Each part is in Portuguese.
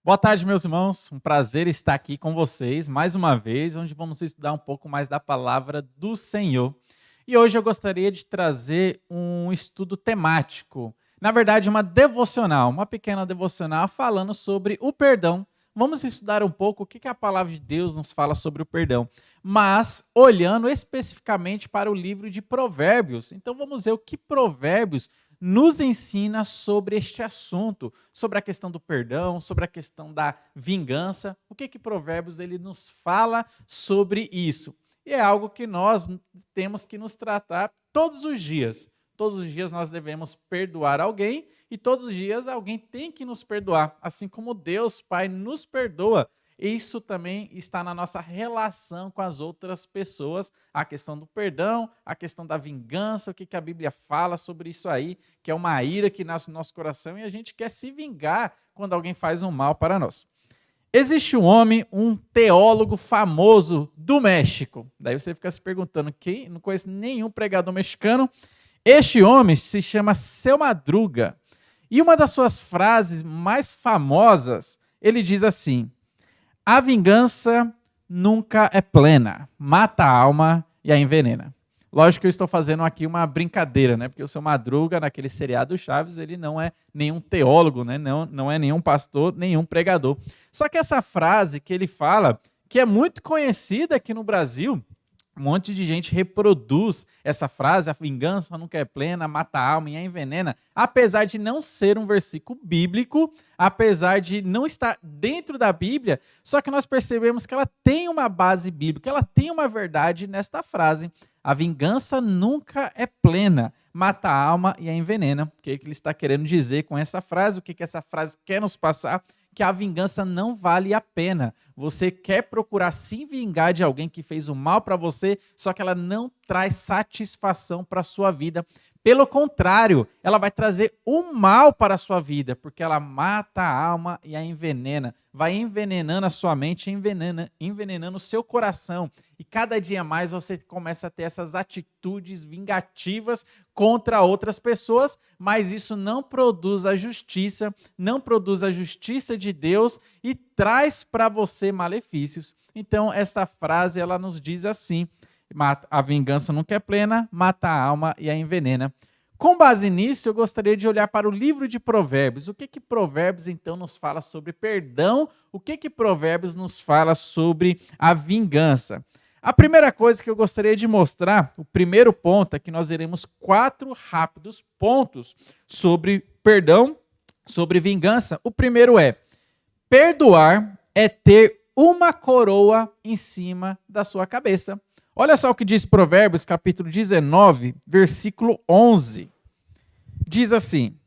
Boa tarde, meus irmãos. Um prazer estar aqui com vocês mais uma vez, onde vamos estudar um pouco mais da palavra do Senhor. E hoje eu gostaria de trazer um estudo temático, na verdade, uma devocional, uma pequena devocional falando sobre o perdão. Vamos estudar um pouco o que a palavra de Deus nos fala sobre o perdão, mas olhando especificamente para o livro de Provérbios. Então vamos ver o que Provérbios nos ensina sobre este assunto, sobre a questão do perdão, sobre a questão da vingança. O que Provérbios ele nos fala sobre isso? E é algo que nós temos que nos tratar todos os dias. Todos os dias nós devemos perdoar alguém e todos os dias alguém tem que nos perdoar, assim como Deus Pai nos perdoa. Isso também está na nossa relação com as outras pessoas, a questão do perdão, a questão da vingança, o que a Bíblia fala sobre isso aí, que é uma ira que nasce no nosso coração e a gente quer se vingar quando alguém faz um mal para nós. Existe um homem, um teólogo famoso do México. Daí você fica se perguntando, quem? Não conhece nenhum pregador mexicano. Este homem se chama Seu Madruga. E uma das suas frases mais famosas, ele diz assim: a vingança nunca é plena, mata a alma e a envenena. Lógico que eu estou fazendo aqui uma brincadeira, né? Porque o Seu Madruga, naquele seriado Chaves, ele não é nenhum teólogo, né? Não é nenhum pastor, nenhum pregador. Só que essa frase que ele fala, que é muito conhecida aqui no Brasil, um monte de gente reproduz essa frase, a vingança nunca é plena, mata a alma e a envenena, apesar de não ser um versículo bíblico, apesar de não estar dentro da Bíblia, só que nós percebemos que ela tem uma base bíblica, ela tem uma verdade nesta frase. A vingança nunca é plena, mata a alma e a envenena. O que ele está querendo dizer com essa frase? O que essa frase quer nos passar? Que a vingança não vale a pena. Você quer procurar se vingar de alguém que fez o mal para você, só que ela não traz satisfação para a sua vida. Pelo contrário, ela vai trazer o mal para a sua vida, porque ela mata a alma e a envenena. Vai envenenando a sua mente, envenenando o seu coração. E cada dia mais você começa a ter essas atitudes vingativas contra outras pessoas, mas isso não produz a justiça, não produz a justiça de Deus e traz para você malefícios. Então, essa frase ela nos diz assim: a vingança nunca é plena, mata a alma e a envenena. Com base nisso, eu gostaria de olhar para o livro de Provérbios. O que Provérbios, então, nos fala sobre perdão? O que Provérbios nos fala sobre a vingança? A primeira coisa que eu gostaria de mostrar, o primeiro ponto, é que nós veremos 4 rápidos pontos sobre perdão, sobre vingança. O primeiro é: perdoar é ter uma coroa em cima da sua cabeça. Olha só o que diz Provérbios, capítulo 19, versículo 11. Diz assim: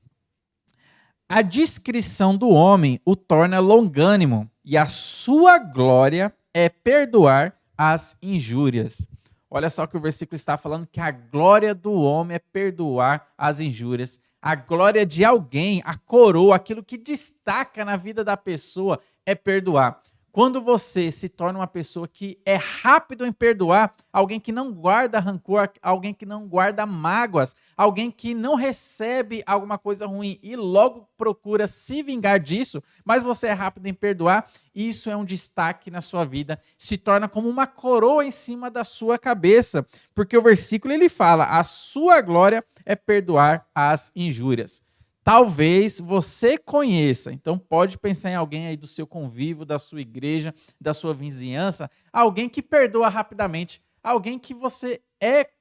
a discrição do homem o torna longânimo, e a sua glória é perdoar as injúrias. Olha só que o versículo está falando que a glória do homem é perdoar as injúrias. A glória de alguém, a coroa, aquilo que destaca na vida da pessoa é perdoar. Quando você se torna uma pessoa que é rápido em perdoar, alguém que não guarda rancor, alguém que não guarda mágoas, alguém que não recebe alguma coisa ruim e logo procura se vingar disso, mas você é rápido em perdoar, isso é um destaque na sua vida, se torna como uma coroa em cima da sua cabeça, porque o versículo ele fala: a sua glória é perdoar as injúrias. Talvez você conheça, então pode pensar em alguém aí do seu convívio, da sua igreja, da sua vizinhança, alguém que perdoa rapidamente, alguém que você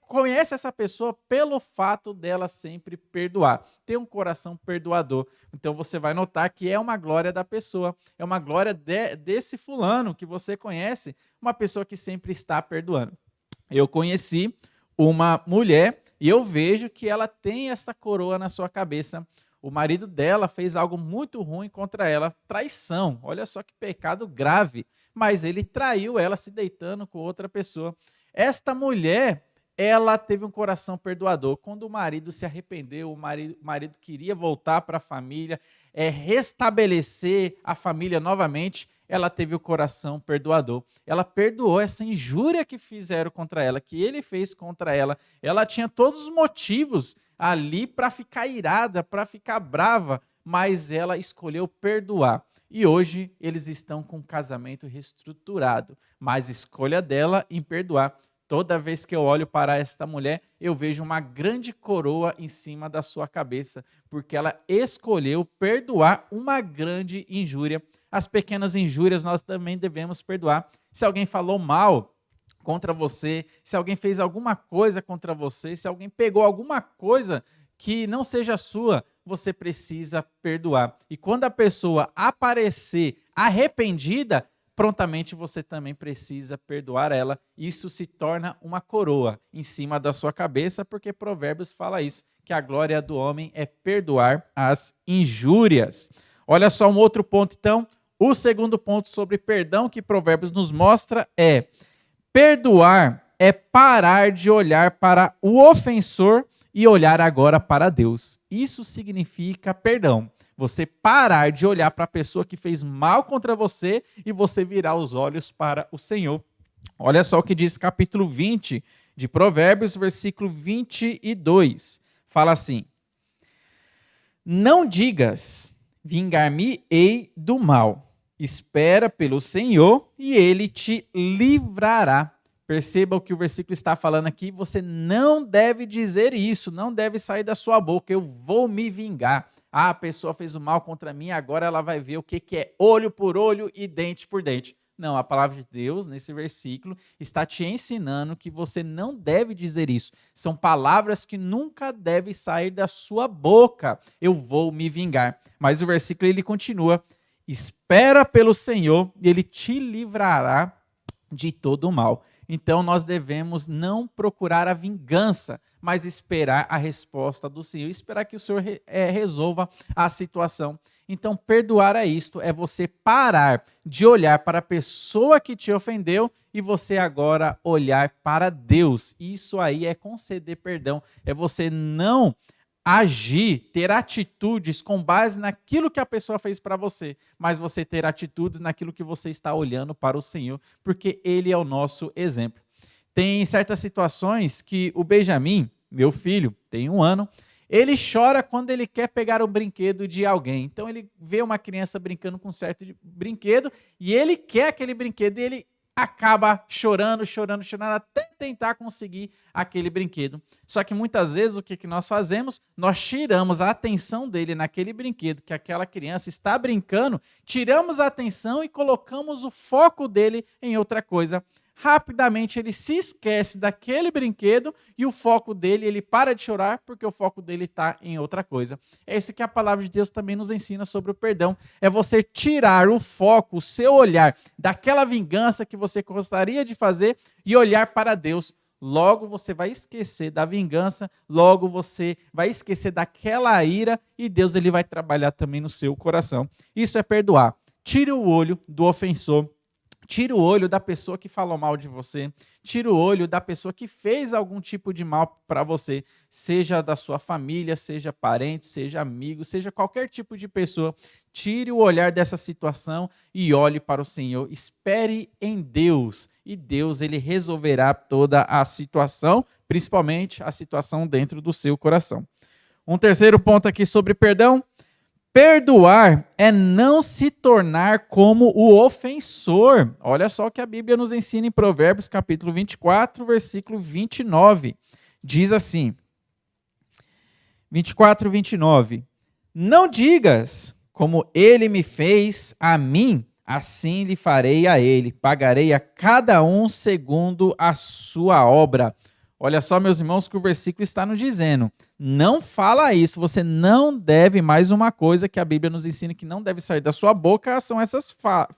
conhece essa pessoa pelo fato dela sempre perdoar, ter um coração perdoador. Então você vai notar que é uma glória da pessoa, é uma glória desse fulano que você conhece, uma pessoa que sempre está perdoando. Eu conheci uma mulher e eu vejo que ela tem essa coroa na sua cabeça. O marido dela fez algo muito ruim contra ela, traição. Olha só que pecado grave. Mas ele traiu ela se deitando com outra pessoa. Esta mulher, ela teve um coração perdoador. Quando o marido se arrependeu, o marido queria voltar para a família, restabelecer a família novamente, ela teve o coração perdoador. Ela perdoou essa injúria que fizeram contra ela, que ele fez contra ela. Ela tinha todos os motivos ali para ficar irada, para ficar brava, mas ela escolheu perdoar. e hoje eles estão com um casamento reestruturado, mas escolha dela em perdoar. Toda vez que eu olho para esta mulher, eu vejo uma grande coroa em cima da sua cabeça, porque ela escolheu perdoar uma grande injúria. As pequenas injúrias nós também devemos perdoar. Se alguém falou mal contra você, se alguém fez alguma coisa contra você, se alguém pegou alguma coisa que não seja sua, você precisa perdoar. E quando a pessoa aparecer arrependida, prontamente você também precisa perdoar ela. Isso se torna uma coroa em cima da sua cabeça, porque Provérbios fala isso, que a glória do homem é perdoar as injúrias. Olha só um outro ponto, então. O segundo ponto sobre perdão que Provérbios nos mostra é: perdoar é parar de olhar para o ofensor e olhar agora para Deus. Isso significa perdão. Você parar de olhar para a pessoa que fez mal contra você e você virar os olhos para o Senhor. Olha só o que diz capítulo 20 de Provérbios, versículo 22. Fala assim: não digas, vingar-me-ei do mal. Espera pelo Senhor e ele te livrará. Perceba o que o versículo está falando aqui. Você não deve dizer isso, não deve sair da sua boca: eu vou me vingar. Ah, a pessoa fez o mal contra mim, agora ela vai ver o que é olho por olho e dente por dente. Não, a palavra de Deus, nesse versículo, está te ensinando que você não deve dizer isso. São palavras que nunca devem sair da sua boca: eu vou me vingar. Mas o versículo ele continua: espera pelo Senhor e ele te livrará de todo o mal. Então nós devemos não procurar a vingança, mas esperar a resposta do Senhor, esperar que o Senhor resolva a situação. Então perdoar é isto, é você parar de olhar para a pessoa que te ofendeu e você agora olhar para Deus. Isso aí é conceder perdão, é você não agir, ter atitudes com base naquilo que a pessoa fez para você, mas você ter atitudes naquilo que você está olhando para o Senhor, porque Ele é o nosso exemplo. Tem certas situações que o Benjamin, meu filho, tem 1 ano, ele chora quando ele quer pegar o brinquedo de alguém. Então ele vê uma criança brincando com um certo brinquedo e ele quer aquele brinquedo e ele acaba chorando, até tentar conseguir aquele brinquedo. Só que muitas vezes o que nós fazemos? Nós tiramos a atenção dele naquele brinquedo que aquela criança está brincando, tiramos a atenção e colocamos o foco dele em outra coisa. Rapidamente ele se esquece daquele brinquedo e o foco dele, ele para de chorar porque o foco dele está em outra coisa. É isso que a palavra de Deus também nos ensina sobre o perdão. É você tirar o foco, o seu olhar daquela vingança que você gostaria de fazer e olhar para Deus. Logo você vai esquecer da vingança, logo você vai esquecer daquela ira e Deus ele vai trabalhar também no seu coração. Isso é perdoar. Tire o olho do ofensor. Tira o olho da pessoa que falou mal de você. Tira o olho da pessoa que fez algum tipo de mal para você. Seja da sua família, seja parente, seja amigo, seja qualquer tipo de pessoa. Tire o olhar dessa situação e olhe para o Senhor. Espere em Deus. E Deus ele resolverá toda a situação, principalmente a situação dentro do seu coração. Um terceiro ponto aqui sobre perdão. Perdoar é não se tornar como o ofensor. Olha só o que a Bíblia nos ensina em Provérbios, capítulo 24, versículo 29. Diz assim, 24, 29. Não digas, como ele me fez a mim, assim lhe farei a ele. Pagarei a cada um segundo a sua obra. Olha só, meus irmãos, que o versículo está nos dizendo. Não fala isso, você não deve, mais uma coisa que a Bíblia nos ensina que não deve sair da sua boca, são essas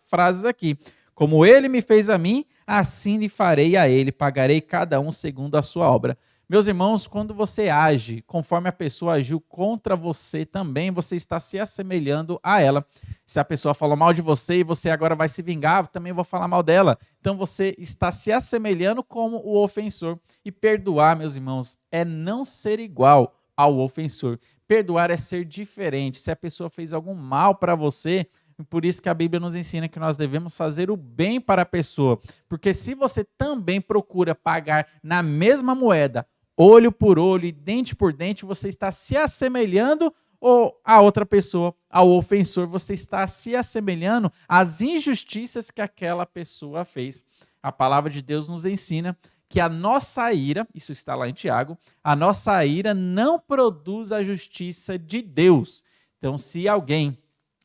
frases aqui. Como ele me fez a mim, assim lhe farei a ele, pagarei cada um segundo a sua obra. Meus irmãos, quando você age conforme a pessoa agiu contra você também, você está se assemelhando a ela. Se a pessoa falou mal de você e você agora vai se vingar, também vou falar mal dela. Então você está se assemelhando como o ofensor. E perdoar, meus irmãos, é não ser igual ao ofensor. Perdoar é ser diferente. Se a pessoa fez algum mal para você, por isso que a Bíblia nos ensina que nós devemos fazer o bem para a pessoa. Porque se você também procura pagar na mesma moeda, olho por olho e dente por dente, você está se assemelhando ou a outra pessoa, ao ofensor, você está se assemelhando às injustiças que aquela pessoa fez. A palavra de Deus nos ensina que a nossa ira, isso está lá em Tiago, a nossa ira não produz a justiça de Deus. Então, se alguém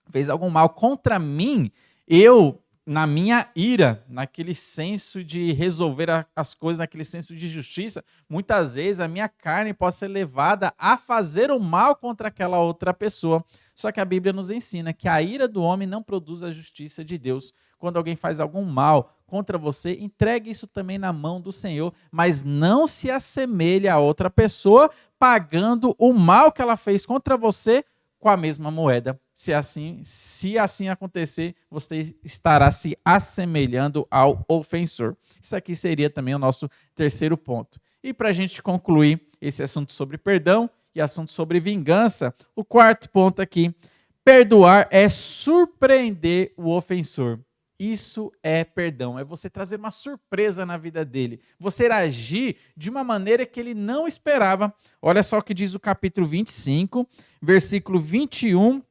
fez algum mal contra mim, eu, na minha ira, naquele senso de resolver as coisas, naquele senso de justiça, muitas vezes a minha carne pode ser levada a fazer o mal contra aquela outra pessoa. Só que a Bíblia nos ensina que a ira do homem não produz a justiça de Deus. Quando alguém faz algum mal contra você, entregue isso também na mão do Senhor, mas não se assemelhe a outra pessoa pagando o mal que ela fez contra você com a mesma moeda. Se assim acontecer, você estará se assemelhando ao ofensor. Isso aqui seria também o nosso terceiro ponto. E para a gente concluir esse assunto sobre perdão e assunto sobre vingança, o quarto ponto aqui: perdoar é surpreender o ofensor. Isso é perdão, é você trazer uma surpresa na vida dele, você agir de uma maneira que ele não esperava. Olha só o que diz o capítulo 25, versículo 21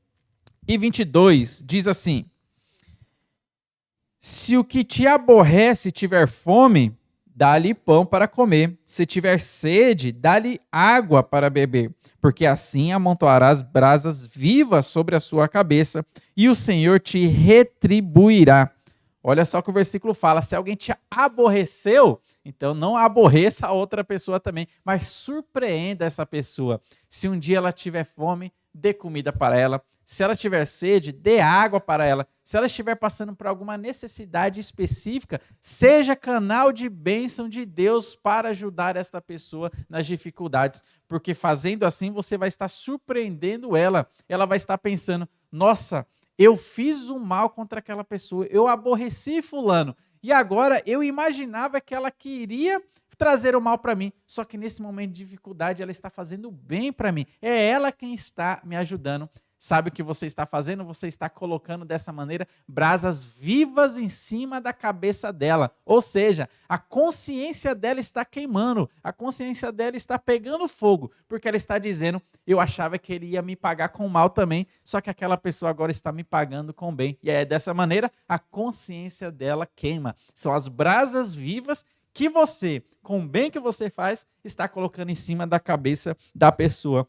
e 22, diz assim: se o que te aborrece tiver fome, dá-lhe pão para comer, se tiver sede, dá-lhe água para beber, porque assim amontoarás brasas vivas sobre a sua cabeça, e o Senhor te retribuirá. Olha só que o versículo fala: se alguém te aborreceu, então não aborreça a outra pessoa também, mas surpreenda essa pessoa. Se um dia ela tiver fome, dê comida para ela. Se ela tiver sede, dê água para ela. Se ela estiver passando por alguma necessidade específica, seja canal de bênção de Deus para ajudar esta pessoa nas dificuldades, porque fazendo assim você vai estar surpreendendo ela. Ela vai estar pensando: nossa, eu fiz um mal contra aquela pessoa, eu aborreci fulano, e agora eu imaginava que ela queria trazer o mal para mim, só que nesse momento de dificuldade ela está fazendo bem para mim, é ela quem está me ajudando. Sabe o que você está fazendo? Você está colocando dessa maneira brasas vivas em cima da cabeça dela. Ou seja, a consciência dela está queimando, a consciência dela está pegando fogo, porque ela está dizendo: eu achava que ele ia me pagar com mal também, só que aquela pessoa agora está me pagando com bem. E é dessa maneira a consciência dela queima. São as brasas vivas que você, com o bem que você faz, está colocando em cima da cabeça da pessoa.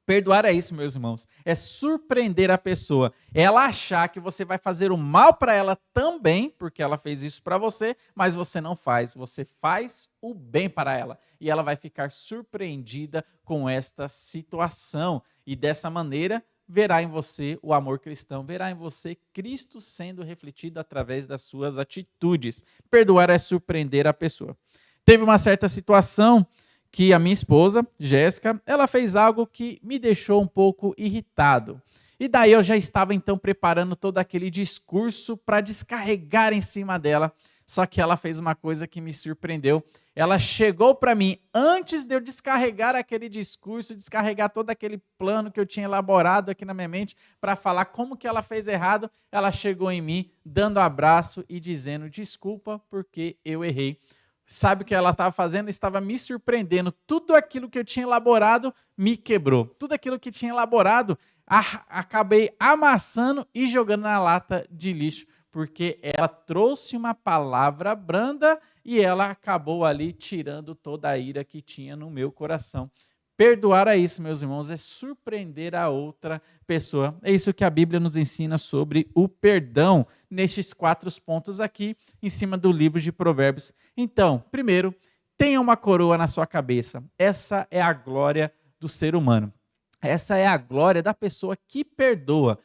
Perdoar é isso, meus irmãos, é surpreender a pessoa, ela achar que você vai fazer o mal para ela também, porque ela fez isso para você, mas você não faz, você faz o bem para ela, e ela vai ficar surpreendida com esta situação, e dessa maneira verá em você o amor cristão, verá em você Cristo sendo refletido através das suas atitudes. Perdoar é surpreender a pessoa. Teve uma certa situação que a minha esposa, Jéssica, ela fez algo que me deixou um pouco irritado. E daí eu já estava então preparando todo aquele discurso para descarregar em cima dela. Só que ela fez uma coisa que me surpreendeu. Ela chegou para mim, antes de eu descarregar aquele discurso, descarregar todo aquele plano que eu tinha elaborado aqui na minha mente, para falar como que ela fez errado, ela chegou em mim, dando um abraço e dizendo: desculpa porque eu errei. Sabe o que ela estava fazendo? Estava me surpreendendo. Tudo aquilo que eu tinha elaborado me quebrou. Tudo aquilo que tinha elaborado, acabei amassando e jogando na lata de lixo, porque ela trouxe uma palavra branda e ela acabou ali tirando toda a ira que tinha no meu coração. Perdoar é isso, meus irmãos, é surpreender a outra pessoa. É isso que a Bíblia nos ensina sobre o perdão, nestes 4 pontos aqui, em cima do livro de Provérbios. Então, primeiro, tenha uma coroa na sua cabeça. Essa é a glória do ser humano. Essa é a glória da pessoa que perdoa.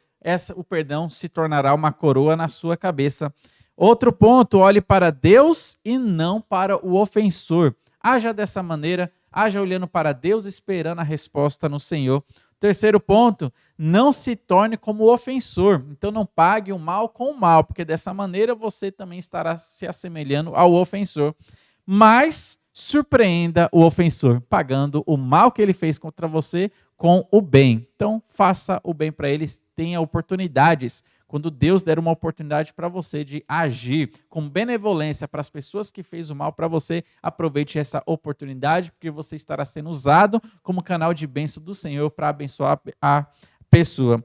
O perdão se tornará uma coroa na sua cabeça. Outro ponto, olhe para Deus e não para o ofensor. Haja dessa maneira, haja olhando para Deus, esperando a resposta no Senhor. Terceiro ponto, não se torne como o ofensor. Então não pague o mal com o mal, porque dessa maneira você também estará se assemelhando ao ofensor. Mas surpreenda o ofensor, pagando o mal que ele fez contra você com o bem. Então, faça o bem para eles, tenha oportunidades. Quando Deus der uma oportunidade para você de agir com benevolência para as pessoas que fez o mal para você, aproveite essa oportunidade, porque você estará sendo usado como canal de bênção do Senhor para abençoar a pessoa.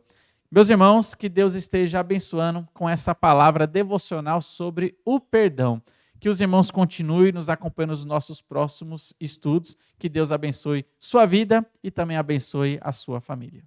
Meus irmãos, que Deus esteja abençoando com essa palavra devocional sobre o perdão. Que os irmãos continuem nos acompanhando nos nossos próximos estudos. Que Deus abençoe sua vida e também abençoe a sua família.